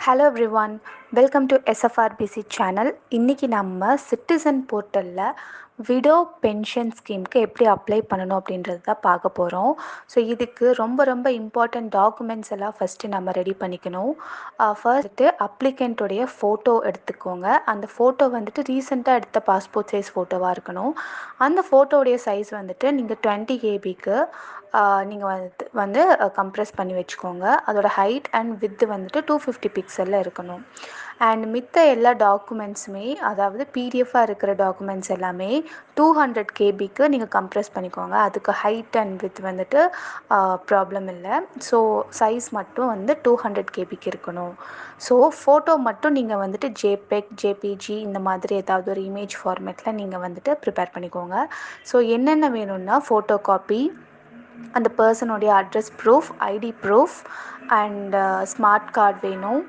Hello everyone, welcome to SFRPC channel. இன்றைக்கி நம்ம citizen போர்ட்டலில் விடோ பென்ஷன் ஸ்கீமுக்கு எப்படி அப்ளை பண்ணணும் அப்படின்றது தான் பார்க்க போகிறோம். ஸோ இதுக்கு ரொம்ப ரொம்ப இம்பார்ட்டண்ட் டாக்குமெண்ட்ஸ் எல்லாம் ஃபஸ்ட்டு நம்ம ரெடி பண்ணிக்கணும். ஃபர்ஸ்ட்டு அப்ளிகண்ட்டுடைய ஃபோட்டோ எடுத்துக்கோங்க. அந்த ஃபோட்டோ வந்துட்டு ரீசெண்டாக எடுத்த பாஸ்போர்ட் சைஸ் ஃபோட்டோவாக இருக்கணும். அந்த ஃபோட்டோடைய சைஸ் வந்துட்டு நீங்கள் 20 கேபிக்கு நீங்கள் வந்து கம்ப்ரெஸ் பண்ணி வச்சுக்கோங்க. அதோட ஹைட் அண்ட் வித்து வந்துட்டு 250 பிக்சலில் இருக்கணும். அண்ட் மித்த எல்லா டாக்குமெண்ட்ஸுமே, அதாவது பிடிஎஃபாக இருக்கிற டாக்குமெண்ட்ஸ் எல்லாமே 200 கேபிக்கு நீங்கள் கம்ப்ரெஸ் பண்ணிக்கோங்க. அதுக்கு ஹைட் அண்ட் வித் வந்துட்டு ப்ராப்ளம் இல்லை. ஸோ சைஸ் மட்டும் வந்து 200 கேபிக்கு இருக்கணும். ஸோ ஃபோட்டோ மட்டும் நீங்கள் வந்துட்டு ஜேபெக், ஜேபிஜி இந்த மாதிரி ஏதாவது ஒரு இமேஜ் ஃபார்மேட்டில் நீங்கள் வந்துட்டு ப்ரிப்பேர் பண்ணிக்கோங்க. ஸோ என்னென்ன வேணும்னா ஃபோட்டோ காப்பி, அந்த பர்சனுடைய address proof, ID proof and smart card வேணும்.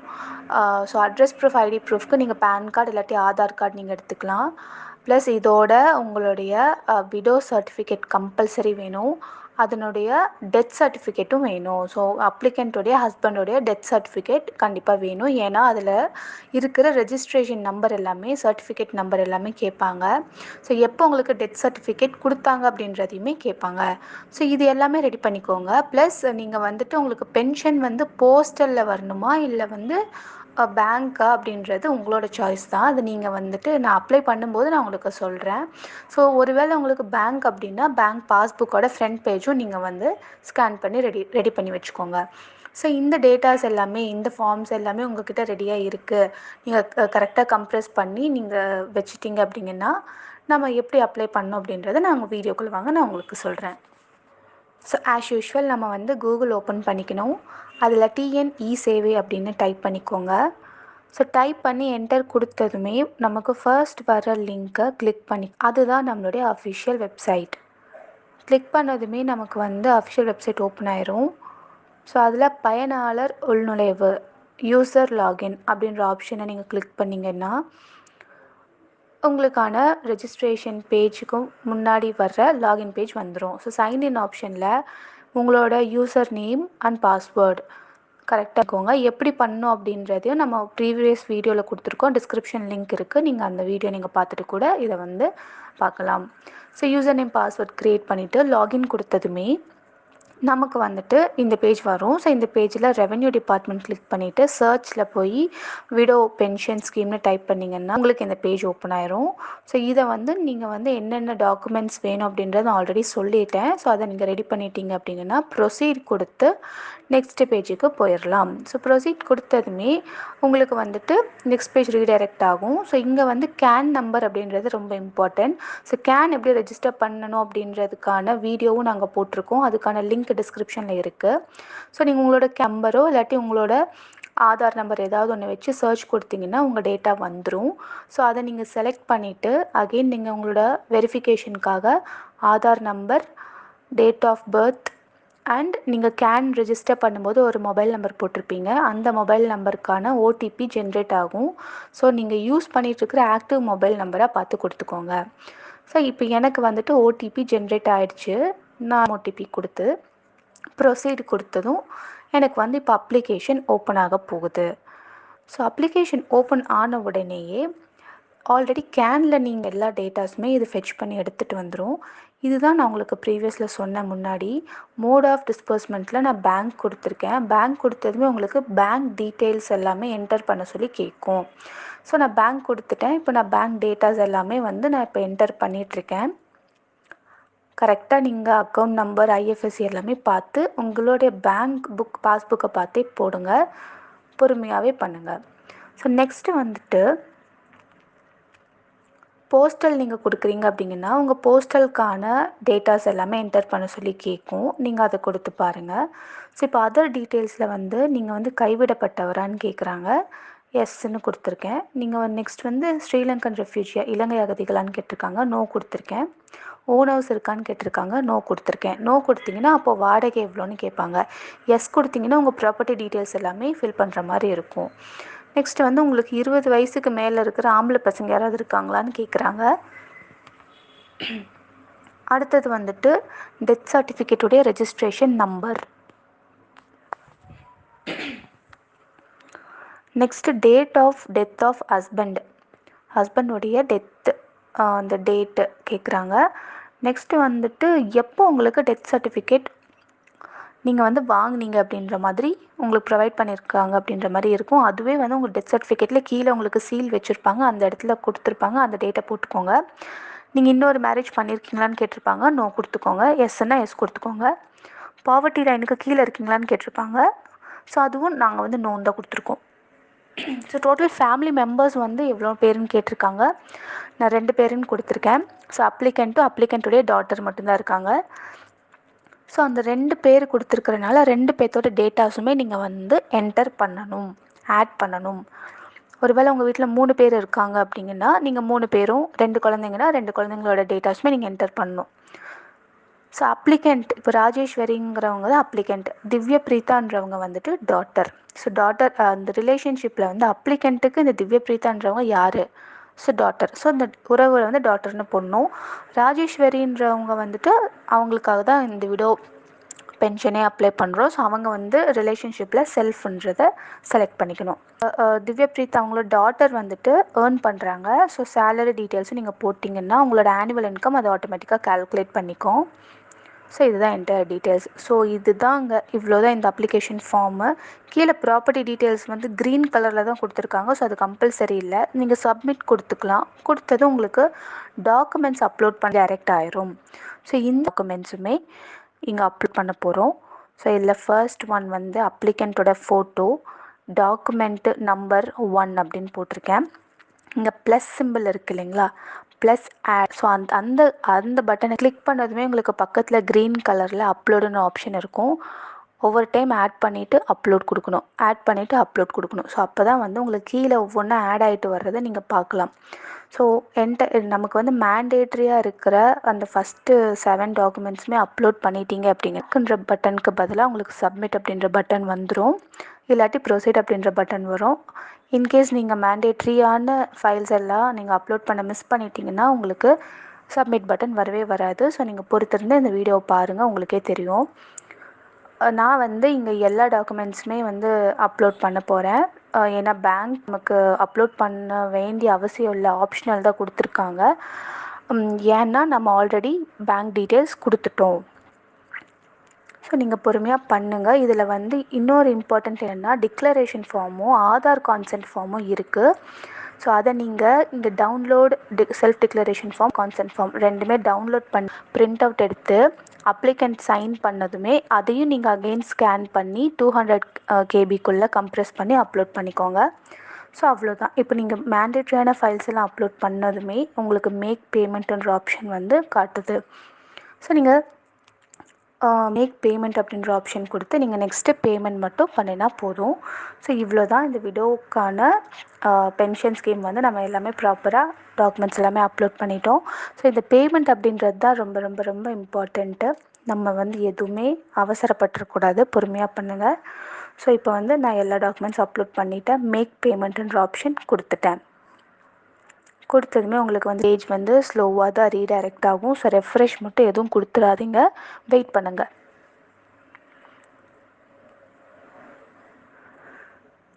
ஸோ அட்ரஸ் ப்ரூஃப், ஐடி ப்ரூஃப்க்கு நீங்கள் பேன் கார்டு இல்லாட்டி ஆதார் கார்டு நீங்கள் எடுத்துக்கலாம். ப்ளஸ் இதோட உங்களுடைய விடோ சர்டிஃபிகேட் கம்பல்சரி வேணும். அதனுடைய டெத் சர்டிஃபிகேட்டும் வேணும். ஸோ அப்ளிகண்ட்டுடைய ஹஸ்பண்டோடைய டெத் சர்டிஃபிகேட் கண்டிப்பாக வேணும். ஏன்னா அதில் இருக்கிற ரெஜிஸ்ட்ரேஷன் நம்பர் எல்லாமே, சர்டிஃபிகேட் நம்பர் எல்லாமே கேட்பாங்க. ஸோ எப்போ உங்களுக்கு டெத் சர்டிஃபிகேட் கொடுத்தாங்க அப்படின்றதையுமே கேட்பாங்க. ஸோ இது எல்லாமே ரெடி பண்ணிக்கோங்க. ப்ளஸ் நீங்கள் வந்துட்டு உங்களுக்கு பென்ஷன் வந்து போஸ்டலில் வரணுமா இல்லை வந்து பேங்க்கா அப்படின்றது உங்களோட சாய்ஸ் தான். அது நீங்கள் வந்துட்டு நான் அப்ளை பண்ணும்போது நான் உங்களுக்கு சொல்கிறேன். ஸோ ஒருவேளை உங்களுக்கு பேங்க் அப்படின்னா பேங்க் பாஸ்புக்கோட ஃப்ரண்ட் பேஜும் நீங்கள் வந்து ஸ்கேன் பண்ணி ரெடி பண்ணி வச்சுக்கோங்க. ஸோ இந்த டேட்டாஸ் எல்லாமே, இந்த ஃபார்ம்ஸ் எல்லாமே உங்கள்கிட்ட ரெடியாக இருக்குது, நீங்கள் கரெக்டாக கம்ப்ரெஸ் பண்ணி நீங்கள் வச்சுட்டிங்க அப்படிங்கன்னா நம்ம எப்படி அப்ளை பண்ணோம் அப்படின்றத நான் உங்கள் வீடியோக்குள்ளே வாங்க நான் உங்களுக்கு சொல்கிறேன். ஸோ ஆஸ் யூஷுவல் நம்ம வந்து கூகுள் ஓப்பன் பண்ணிக்கணும். அதில் டிஎன்இ சேவை அப்படின்னு டைப் பண்ணிக்கோங்க. ஸோ டைப் பண்ணி என்டர் கொடுத்ததுமே நமக்கு ஃபர்ஸ்ட் வர லிங்க்கை கிளிக் பண்ணி, அதுதான் நம்மளுடைய அஃபிஷியல் வெப்சைட். கிளிக் பண்ணதுமே நமக்கு வந்து அஃபிஷியல் வெப்சைட் ஓப்பன் ஆயிரும். ஸோ அதில் பயனாளர் உள்நுழைவு, யூசர் லாகின் அப்படின்ற ஆப்ஷனை நீங்கள் கிளிக் பண்ணிங்கன்னா உங்களுக்கான ரெஜிஸ்ட்ரேஷன் பேஜுக்கும் முன்னாடி வர்ற லாகின் பேஜ் வந்துடும். ஸோ சைன்இன் ஆப்ஷனில் உங்களோட யூசர் நேம் அண்ட் பாஸ்வேர்டு கரெக்டாக இருக்கோங்க. எப்படி பண்ணணும் அப்படின்றதையும் நம்ம ப்ரீவியஸ் வீடியோவில் கொடுத்துருக்கோம். டிஸ்கிரிப்ஷன் லிங்க் இருக்குது, நீங்கள் அந்த வீடியோ நீங்கள் பார்த்துட்டு கூட இதை வந்து பார்க்கலாம். So user name password create பண்ணிவிட்டு லாகின் கொடுத்ததுமே நமக்கு வந்துட்டு இந்த பேஜ் வரும். ஸோ இந்த பேஜில் ரெவென்யூ டிபார்ட்மெண்ட் கிளிக் பண்ணிவிட்டு சர்ச்சில் போய் விடோ பென்ஷன் ஸ்கீம்னு டைப் பண்ணிங்கன்னா உங்களுக்கு இந்த பேஜ் ஓப்பன் ஆயிரும். ஸோ இதை வந்து நீங்கள் வந்து என்னென்ன டாக்குமெண்ட்ஸ் வேணும் அப்படின்றத ஆல்ரெடி சொல்லிட்டேன். ஸோ அதை நீங்கள் ரெடி பண்ணிட்டீங்க அப்படிங்கன்னா ப்ரொசீட் கொடுத்து நெக்ஸ்ட் பேஜுக்கு போயிடலாம். ஸோ ப்ரொசீட் கொடுத்ததுமே உங்களுக்கு வந்துட்டு நெக்ஸ்ட் பேஜ் ரீடைரக்ட் ஆகும். ஸோ இங்கே வந்து கேன் நம்பர் அப்படின்றது ரொம்ப இம்பார்ட்டன்ட். ஸோ கேன் எப்படி ரெஜிஸ்டர் பண்ணணும் அப்படின்றதுக்கான வீடியோவும் நாங்கள் போட்டிருக்கோம். அதுக்கான லிங்க் டிஸ்கிரிப்ஷனில் இருக்குது. ஸோ நீங்கள் உங்களோட நம்பரோ இல்லாட்டி உங்களோட ஆதார் நம்பர் ஏதாவது ஒன்று வச்சு சர்ச் கொடுத்தீங்கன்னா உங்கள் டேட்டா வந்துடும். ஸோ அதை நீங்கள் செலக்ட் பண்ணிவிட்டு அகெயின் நீங்கள் உங்களோட வெரிஃபிகேஷனுக்காக Aadhaar number, date of birth and நீங்கள் கேன் ரெஜிஸ்டர் பண்ணும்போது ஒரு மொபைல் நம்பர் போட்டிருப்பீங்க, அந்த மொபைல் நம்பருக்கான ஓடிபி ஜென்ரேட் ஆகும். ஸோ நீங்கள் யூஸ் பண்ணிகிட்ருக்கிற ஆக்டிவ் மொபைல் நம்பரை பார்த்து கொடுத்துக்கோங்க. ஸோ இப்போ எனக்கு வந்துட்டு ஓடிபி ஜென்ரேட் ஆகிடுச்சு. நான் ஓடிபி கொடுத்து ப்ரொசீட் கொடுத்ததும் எனக்கு வந்து இப்போ அப்ளிகேஷன் ஓப்பன் ஆக போகுது. ஸோ அப்ளிகேஷன் ஓப்பன் ஆன உடனேயே ஆல்ரெடி கேனில் நீங்கள் எல்லா டேட்டாஸுமே இது ஃபெச் பண்ணி எடுத்துகிட்டு வந்துடும். இதுதான் நான் உங்களுக்கு ப்ரீவியஸில் சொன்ன முன்னாடி மோட் ஆஃப் டிஸ்பர்ஸ்மெண்ட்டில் நான் பேங்க் கொடுத்துருக்கேன். பேங்க் கொடுத்ததுமே உங்களுக்கு பேங்க் டீட்டெயில்ஸ் எல்லாமே என்டர் பண்ண சொல்லி கேட்கும். ஸோ நான் பேங்க் கொடுத்துட்டேன். இப்போ நான் பேங்க் டேட்டாஸ் எல்லாமே வந்து நான் இப்போ என்டர் பண்ணிகிட்ருக்கேன். கரெக்டாக நீங்கள் அக்கௌண்ட் நம்பர், ஐஎஃப்எஸ்சி எல்லாமே பார்த்து உங்களுடைய பேங்க் பாஸ்புக்கை பார்த்தே போடுங்க. பொறுமையாகவே பண்ணுங்கள். ஸோ நெக்ஸ்ட்டு வந்துட்டு போஸ்டல் நீங்கள் கொடுக்குறீங்க அப்படிங்கன்னா உங்கள் போஸ்டலுக்கான டேட்டாஸ் எல்லாமே என்டர் பண்ண சொல்லி கேட்கும். நீங்கள் அதை கொடுத்து பாருங்கள். ஸோ இப்போ அதர் டீட்டெயில்ஸில் வந்து நீங்கள் வந்து கைவிடப்பட்டவரான்னு கேட்குறாங்க. எஸ்ன்னு கொடுத்துருக்கேன். நீங்கள் நெக்ஸ்ட் வந்து ஸ்ரீலங்கன் ரெஃப்யூஜியா, இலங்கை அகதிகளான்னு கேட்டிருக்காங்க, நோ கொடுத்துருக்கேன். ஓன் ஹவுஸ் இருக்கான்னு கேட்டிருக்காங்க, நோ கொடுத்துருக்கேன். நோ கொடுத்தீங்கன்னா அப்போது வாடகை எவ்வளோன்னு கேட்பாங்க. எஸ் கொடுத்தீங்கன்னா உங்கள் ப்ராப்பர்ட்டி டீட்டெயில்ஸ் எல்லாமே ஃபில் பண்ணுற மாதிரி இருக்கும். நெக்ஸ்ட் வந்து உங்களுக்கு 20 வயசுக்கு மேலே இருக்கிற ஆம்பளை பசங்க யாராவது இருக்காங்களான்னு கேட்குறாங்க. அடுத்தது வந்துட்டு டெத் சர்டிஃபிகேட்டுடைய registration number. Next death of ஹஸ்பண்டோடைய டெத்து அந்த டேட்டு கேட்குறாங்க. நெக்ஸ்ட்டு வந்துட்டு எப்போ உங்களுக்கு டெத் சர்டிஃபிகேட் நீங்கள் வந்து வாங்குனீங்க அப்படின்ற மாதிரி உங்களுக்கு ப்ரொவைட் பண்ணியிருக்காங்க அப்படின்ற மாதிரி இருக்கும். அதுவே வந்து உங்கள் டெத் சர்டிஃபிகேட்டில் கீழே உங்களுக்கு சீல் வச்சுருப்பாங்க, அந்த இடத்துல கொடுத்துருப்பாங்க. அந்த டேட்டை போட்டுக்கோங்க. நீங்கள் இன்னொரு மேரேஜ் பண்ணியிருக்கீங்களான்னு கேட்டிருப்பாங்க, நோ கொடுத்துக்கோங்க. எஸ்ன்னா எஸ் கொடுத்துக்கோங்க. பாவர்ட்டி லைனுக்கு கீழே இருக்கீங்களான்னு கேட்டிருப்பாங்க. ஸோ அதுவும் நாங்கள் வந்து நோன் தான் கொடுத்துருக்கோம். ஸோ டோட்டல் ஃபேமிலி மெம்பர்ஸ் வந்து எவ்வளோ பேருன்னு கேட்டிருக்காங்க. நான் 2 பேருன்னு கொடுத்துருக்கேன். ஸோ அப்ளிகண்ட்டுடைய டாட்டர் மட்டும்தான் இருக்காங்க. ஸோ அந்த 2 பேர் கொடுத்துருக்கறனால 2 பேர்த்தோட டேட்டாஸுமே நீங்கள் வந்து என்டர் பண்ணணும், ஆட் பண்ணணும். ஒருவேளை உங்கள் வீட்டில் 3 பேர் இருக்காங்க அப்படிங்கன்னா நீங்கள் 3 பேரும் 2 குழந்தைங்கன்னா 2 குழந்தைங்களோட டேட்டாஸுமே நீங்கள் என்டர் பண்ணணும். ஸோ அப்ளிகண்ட் இப்போ ராஜேஸ்வரிங்கிறவங்க தான் அப்ளிகண்ட், திவ்ய பிரீத்தான்றவங்க வந்துட்டு டாட்டர். ஸோ டாட்டர் அந்த ரிலேஷன்ஷிப்பில் வந்து அப்ளிகண்ட்டுக்கு இந்த திவ்ய பிரீத்தான்றவங்க யார்? So daughter. ஸோ இந்த உறவுல வந்து டாட்டர்னு பொண்ணும், ராஜேஸ்வரின்றவங்க வந்துட்டு அவங்களுக்காக தான் இந்த விடோ பென்ஷனே அப்ளை பண்ணுறோம். ஸோ அவங்க வந்து ரிலேஷன்ஷிப்பில் செல்ஃப்ன்றதை செலக்ட் பண்ணிக்கணும். திவ்ய பிரீத் அவங்களோட டாட்டர் வந்துட்டு ஏர்ன் பண்ணுறாங்க. ஸோ சேலரி டீட்டெயில்ஸும் நீங்கள் போட்டிங்கன்னா உங்களோட ஆனுவல் இன்கம் அதை ஆட்டோமேட்டிக்காக கால்குலேட் பண்ணிக்கும். ஸோ இதுதான் என்டர் டீட்டெயில்ஸ். ஸோ இதுதாங்க, இவ்வளோ தான் இந்த அப்ளிகேஷன் ஃபார்மு. கீழே ப்ராப்பர்ட்டி டீட்டெயில்ஸ் வந்து க்ரீன் கலரில் தான் கொடுத்துருக்காங்க. ஸோ அது கம்பல்சரி இல்லை, நீங்கள் சப்மிட் கொடுத்துக்கலாம். கொடுத்தது உங்களுக்கு டாக்குமெண்ட்ஸ் அப்லோட் பண்ண டைரெக்ட் ஆயிரும். ஸோ இந்த டாக்குமெண்ட்ஸுமே இங்கே அப்லோட் பண்ண போகிறோம். ஸோ இதில் ஃபர்ஸ்ட் ஒன் வந்து அப்ளிகண்ட்டோட ஃபோட்டோ, டாக்குமெண்ட்டு நம்பர் 1 அப்படின்னு போட்டிருக்கேன். இங்கே ப்ளஸ் சிம்பிள் இருக்குது இல்லைங்களா, ப்ளஸ் ஆட். ஸோ அந்த பட்டனை கிளிக் பண்ணதுமே உங்களுக்கு பக்கத்தில் க்ரீன் கலரில் அப்லோடுன்னு ஆப்ஷன் இருக்கும். ஒவ்வொரு டைம் ஆட் பண்ணிவிட்டு அப்லோட் கொடுக்கணும், ஆட் பண்ணிவிட்டு அப்லோட் கொடுக்கணும். ஸோ அப்போ தான் வந்து உங்களுக்கு கீழே ஒவ்வொன்றா ஆட் ஆகிட்டு வர்றதை நீங்கள் பார்க்கலாம். ஸோ நமக்கு வந்து மேண்டேட்ரியாக இருக்கிற அந்த ஃபஸ்ட்டு 7 டாக்குமெண்ட்ஸுமே அப்லோட் பண்ணிட்டீங்க அப்படிங்கிற பட்டனுக்கு பதிலாக உங்களுக்கு சப்மிட் அப்படின்ற பட்டன் வந்துடும், இல்லாட்டி ப்ரொசீட் அப்படின்ற பட்டன் வரும். இன்கேஸ் நீங்கள் மேண்டேட்ரியான ஃபைல்ஸ் எல்லாம் நீங்கள் அப்லோட் பண்ண மிஸ் பண்ணிட்டீங்கன்னா உங்களுக்கு சப்மிட் பட்டன் வரவே வராது. ஸோ நீங்கள் பொறுத்திருந்து இந்த வீடியோவை பாருங்கள், உங்களுக்கே தெரியும். நான் வந்து இங்கே எல்லா டாக்குமெண்ட்ஸுமே வந்து அப்லோட் பண்ண போகிறேன். ஏன்னா பேங்க் நமக்கு அப்லோட் பண்ண வேண்டிய அவசியம் இல்லை, ஆப்ஷனல் தான் கொடுத்துருக்காங்க. ஏன்னா நம்ம ஆல்ரெடி பேங்க் டீட்டெயில்ஸ் கொடுத்துட்டோம். ஸோ நீங்கள் பொறுமையாக பண்ணுங்கள். இதில் வந்து இன்னொரு இம்பார்ட்டண்ட் என்னென்னா டிக்ளரேஷன் ஃபார்மும் ஆதார் கான்சென்ட் ஃபார்மும் இருக்குது. ஸோ அதை நீங்கள் இங்கே download self declaration form, consent form ரெண்டுமே டவுன்லோட் பண்ணி பிரிண்ட் அவுட் எடுத்து அப்ளிகண்ட் சைன் பண்ணதுமே அதையும் நீங்கள் அகெயின் ஸ்கேன் பண்ணி 200 கேபிக்குள்ளே கம்ப்ரெஸ் பண்ணி அப்லோட் பண்ணிக்கோங்க. ஸோ அவ்வளோதான். இப்போ நீங்கள் மேண்டேட்ரியான ஃபைல்ஸ் எல்லாம் அப்லோட் பண்ணதுமே உங்களுக்கு மேக் பேமெண்ட்டுன்ற ஆப்ஷன் வந்து காட்டுது. ஸோ நீங்கள் மேக் பேமெண்ட் அப்படின்ற ஆப்ஷன் கொடுத்து நீங்கள் நெக்ஸ்ட்டு பேமெண்ட் மட்டும் பண்ணினா போதும். ஸோ இவ்வளோ தான் இந்த விடோவுக்கான பென்ஷன் ஸ்கீம் வந்து நம்ம எல்லாமே ப்ராப்பராக டாக்குமெண்ட்ஸ் எல்லாமே அப்லோட் பண்ணிட்டோம். ஸோ இந்த பேமெண்ட் அப்படின்றது தான் ரொம்ப ரொம்ப ரொம்ப இம்பார்ட்டண்ட்டு. நம்ம வந்து எதுவுமே அவசரப்பட்டுறக்கூடாது, பொறுமையாக பண்ணுங்கள். ஸோ இப்போ வந்து நான் எல்லா டாக்குமெண்ட்ஸ் அப்லோட் பண்ணிவிட்டேன், மேக் பேமெண்ட்டுன்ற ஆப்ஷன் கொடுத்துட்டேன். கொடுத்ததுமே உங்களுக்கு வந்து பேஜ் வந்து ஸ்லோவாக தான் ரீடைரக்ட் ஆகும். ஸோ ரெஃப்ரெஷ் மட்டும் எதுவும் கொடுத்துடாதீங்க, வெயிட் பண்ணுங்கள்.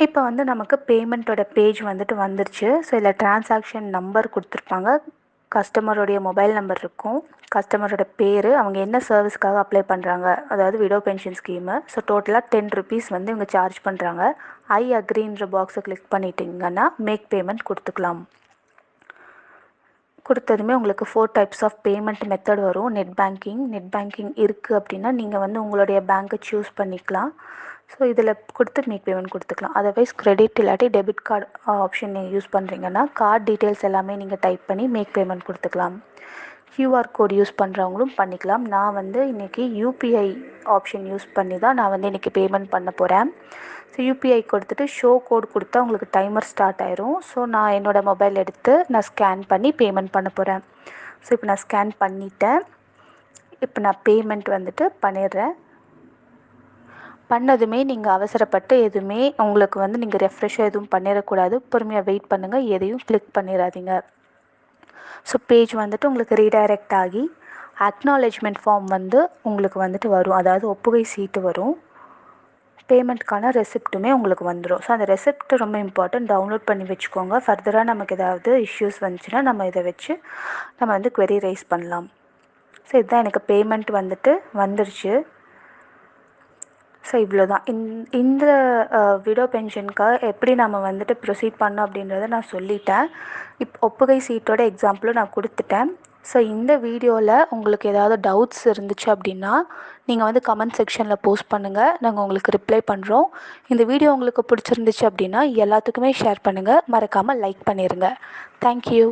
இப்போ வந்து நமக்கு பேமெண்ட்டோட பேஜ் வந்துட்டு வந்துருச்சு. ஸோ இதில் டிரான்சாக்ஷன் நம்பர் கொடுத்துருப்பாங்க, கஸ்டமருடைய மொபைல் நம்பர் இருக்கும், கஸ்டமரோட பேர், அவங்க என்ன சர்வீஸ்க்காக அப்ளை பண்ணுறாங்க, அதாவது விடோ பென்ஷன் ஸ்கீமு. ஸோ டோட்டலாக 10 ருபீஸ் வந்து இவங்க சார்ஜ் பண்ணுறாங்க. ஐ அக்ரின்ற பாக்ஸை கிளிக் பண்ணிட்டீங்கன்னா மேக் பேமெண்ட் கொடுத்துக்கலாம். கொடுத்ததுமே உங்களுக்கு 4 டைப்ஸ் ஆஃப் பேமெண்ட் மெத்தட் வரும். நெட் பேங்கிங் இருக்குது அப்படின்னா நீங்கள் வந்து உங்களுடைய பேங்க்கை சூஸ் பண்ணிக்கலாம். ஸோ இதில் கொடுத்து மேக் பேமெண்ட் கொடுத்துக்கலாம். அதர்வைஸ் கிரெடிட் இல்லாட்டி டெபிட் கார்டு ஆப்ஷன் நீங்கள் யூஸ் பண்ணுறீங்கன்னா கார்டு டீட்டெயில்ஸ் எல்லாமே நீங்கள் டைப் பண்ணி மேக் பேமெண்ட் கொடுத்துக்கலாம். QR கோட் யூஸ் பண்ணுறவங்களும் பண்ணிக்கலாம். நான் வந்து இன்றைக்கி UPI ஆப்ஷன் யூஸ் பண்ணி தான் நான் வந்து இன்றைக்கி பேமெண்ட் பண்ண போகிறேன். ஸோ UPI கொடுத்துட்டு ஷோ கோட் கொடுத்தா உங்களுக்கு டைமர் ஸ்டார்ட் ஆயிரும். ஸோ நான் என்னோடய மொபைல் எடுத்து நான் ஸ்கேன் பண்ணி பேமெண்ட் பண்ண போகிறேன். ஸோ இப்போ நான் ஸ்கேன் பண்ணிட்டேன். இப்போ நான் பேமெண்ட் வந்துட்டு பண்ணிடுறேன். பண்ணதுமே நீங்கள் அவசரப்பட்டு எதுவுமே உங்களுக்கு வந்து நீங்கள் ரெஃப்ரெஷ்ஷாக எதுவும் பண்ணிடக்கூடாது, பொறுமையாக வெயிட் பண்ணுங்கள், எதையும் கிளிக் பண்ணிடாதீங்க. ஸோ பேஜ் வந்துட்டு உங்களுக்கு ரீடைரக்ட் ஆகி அக்னாலேஜ்மெண்ட் ஃபார்ம் வந்து உங்களுக்கு வந்துட்டு வரும், அதாவது ஒப்புகை சீட்டு வரும். பேமெண்ட்டுக்கான ரெசிப்ட்டுமே உங்களுக்கு வந்துடும். ஸோ அந்த ரெசிப்ட் ரொம்ப இம்பார்ட்டன்ட், டவுன்லோட் பண்ணி வச்சுக்கோங்க. ஃபர்தராக நமக்கு ஏதாவது இஷ்யூஸ் வந்துச்சுன்னா நம்ம இதை வச்சு நம்ம வந்து query ரைஸ் பண்ணலாம். ஸோ இதுதான் எனக்கு பேமெண்ட் வந்துட்டு வந்துருச்சு. ஸோ இவ்வளோ தான். இந்த விடோ பென்ஷனுக்காக எப்படி நம்ம வந்துட்டு ப்ரொசீட் பண்ணோம் அப்படின்றத நான் சொல்லிட்டேன். ஒப்புகை சீட்டோட எக்ஸாம்பிளும் நான் கொடுத்துட்டேன். ஸோ இந்த வீடியோவில் உங்களுக்கு ஏதாவது டவுட்ஸ் இருந்துச்சு அப்படின்னா நீங்கள் வந்து கமெண்ட் செக்ஷனில் போஸ்ட் பண்ணுங்கள், நாங்கள் உங்களுக்கு ரிப்ளை பண்ணுறோம். இந்த வீடியோ உங்களுக்கு பிடிச்சிருந்துச்சு அப்படின்னா எல்லாத்துக்குமே ஷேர் பண்ணுங்கள், மறக்காமல் லைக் பண்ணிடுங்க. தேங்க்யூ.